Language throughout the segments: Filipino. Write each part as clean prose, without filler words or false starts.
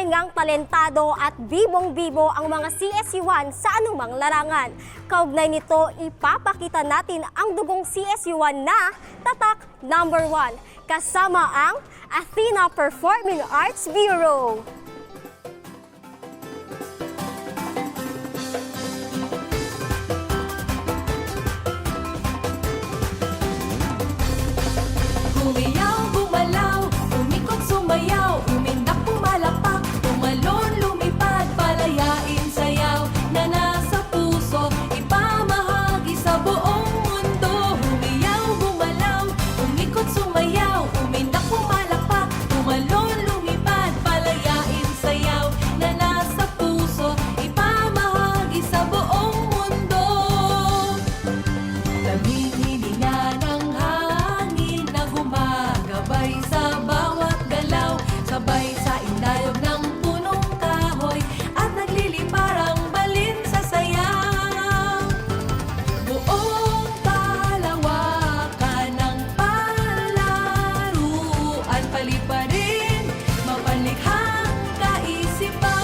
tunay ngang talentado at bibong-bibo ang mga CSU1 sa anumang larangan. Kaugnay nito, ipapakita natin ang dugong CSU1 na tatak number 1 kasama ang Athena Performing Arts Bureau. Humiyaw, gumalaw, umikot, sumayaw, umindak, pumalapak, tumalon, lumipad, palayain, sayaw, na nasa puso, ipamahagi sa buong mundo. Humiyaw, gumalaw, umikot, sumayaw, umindak, pumalapak, tumalon, lumipad, palayain, sayaw, na nasa puso, ipamahagi sa buong mundo. Lamig hininga ng hangin na gumagabay sa bawat galaw, sabay sa indayog ng punong kahoy at nagliliparang balin sa sayaw. Buong kalawakan ng palaruan, paliparin, mapalikhang kaisipan.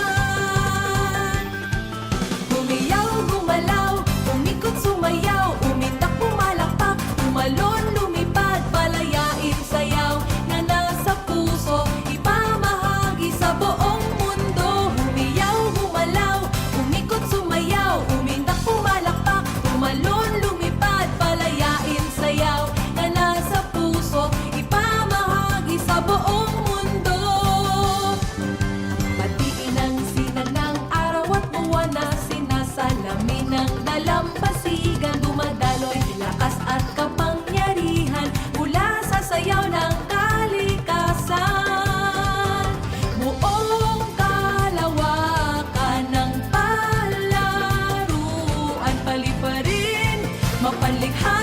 Humiyaw, gumalaw, umikot, sumayaw, umindak, pumalakpak, tumalon, lumipad, palayain, sayaw, na nasa puso, ipamahagi sa buong mundo. Humiyaw, gumalaw, umikot, sumayaw, umindak, pumalakpak, tumalon, lumipad, palayain, sayaw, na nasa puso, ipamahagi sa buong mundo. Batiin ang sinag ng araw at buwan na sinasalamin ng dalampasigan, dumadaloy, lakas at kapangyarihan mula sa sayaw ng kalikasan. Buong kalawakan ng palaruan, paliparin, mapalikha